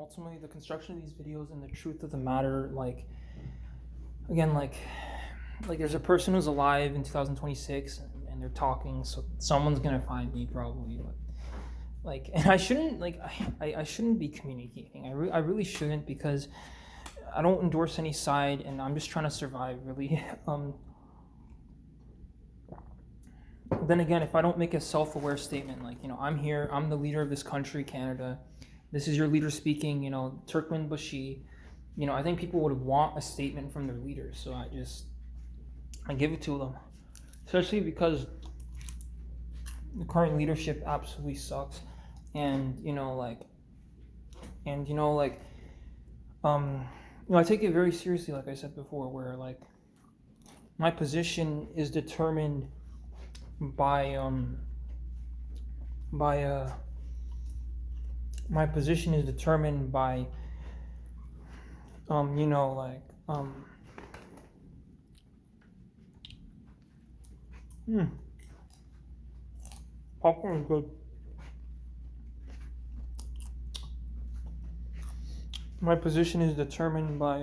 ultimately the construction of these videos and the truth of the matter, like, again, like there's a person who's alive in 2026 and they're talking, so someone's gonna find me probably, but like, and I shouldn't, like, I shouldn't be communicating. I really shouldn't, because I don't endorse any side and I'm just trying to survive, really. Then again, if I don't make a self-aware statement, like, I'm here, I'm the leader of this country, Canada, this is your leader speaking, Turkmen Bashi, I think people would want a statement from their leaders, so I give it to them, especially because the current leadership absolutely sucks, and I take it very seriously, like I said before, where like my position is determined by my position is determined by popcorn is good. My position is determined by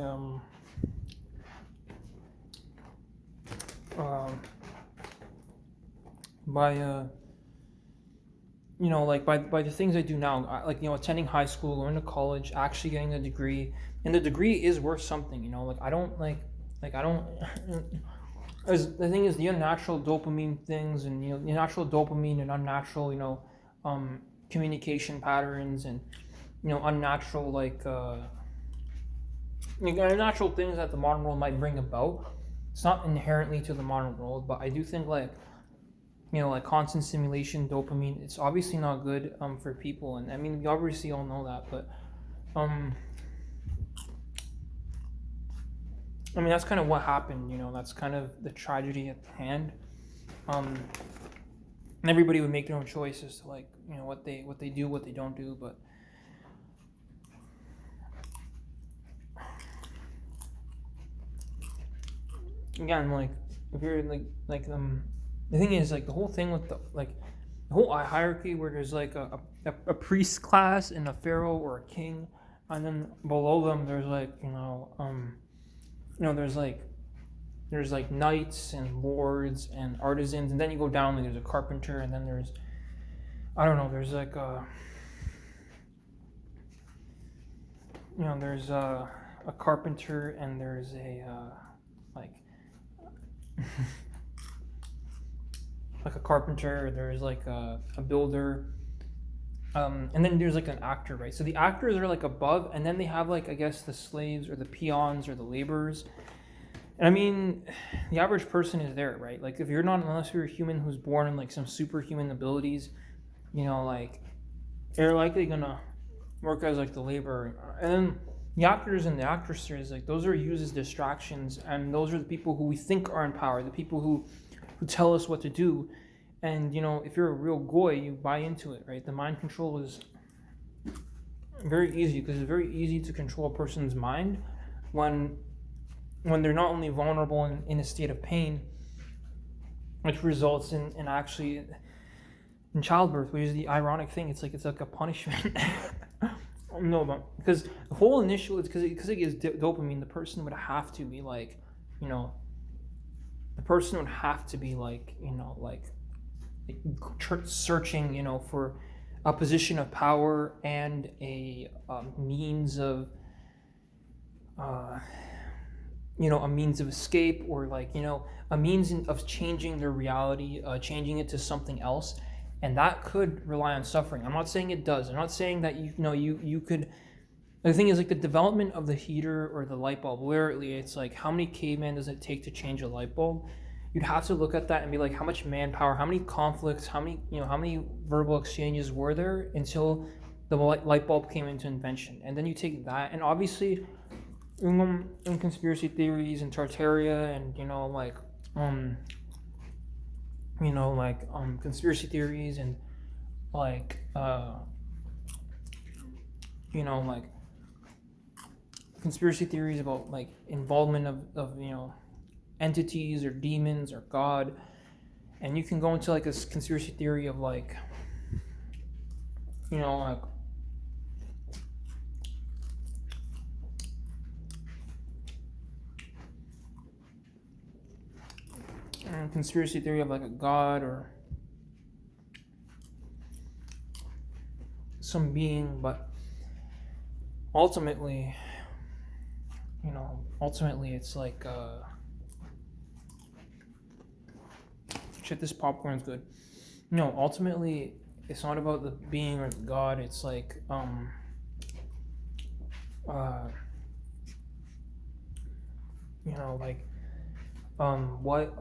by the things I do now, attending high school, going to college, actually getting a degree, and the degree is worth something. I don't as the thing is, the unnatural dopamine things, and the natural dopamine and unnatural communication patterns, and unnatural unnatural things that the modern world might bring about. It's not inherently to the modern world, but I do think like constant stimulation, dopamine, it's obviously not good for people, and I mean we obviously all know that, but that's kind of what happened. That's kind of the tragedy at hand. And everybody would make their own choices to what they do, what they don't do, but again, if you're the thing is, the whole thing with the whole hierarchy, where there's a priest class and a pharaoh or a king, and then below them there's there's knights and lords and artisans, and then you go down and there's a carpenter, and then there's there's there's a carpenter, and there's a like a carpenter, there's a builder, and then there's an actor, right? So the actors are above, and then they have I guess the slaves or the peons or the laborers. And I mean, the average person is there, right? If you're not, unless you're a human who's born in some superhuman abilities, you're likely gonna work as the laborer. And then the actors and the actresses, those are used as distractions, and those are the people who we think are in power, the people who tell us what to do. And if you're a real goy, you buy into it, right? The mind control is very easy, because it's very easy to control a person's mind when they're not only vulnerable and in a state of pain, which results in actually in childbirth, which is the ironic thing. It's like a punishment. No, but because the whole initial, it's because it gives dopamine. The person would have to be the person would have to be searching for a position of power and a means of a means of escape, or a means of changing their reality, changing it to something else. And that could rely on suffering. I'm not saying it does. I'm not saying that you could. The thing is, the development of the heater or the light bulb. Literally, it's how many cavemen does it take to change a light bulb? You'd have to look at that and be how much manpower, how many conflicts, how many verbal exchanges were there until the light bulb came into invention. And then you take that, and obviously, in conspiracy theories and Tartaria, and conspiracy theories, and conspiracy theories about involvement of entities or demons or God, and you can go into a conspiracy theory of conspiracy theory of like a god or some being, but ultimately, it's like shit, this popcorn's good. No, ultimately it's not about the being or the god. It's like like what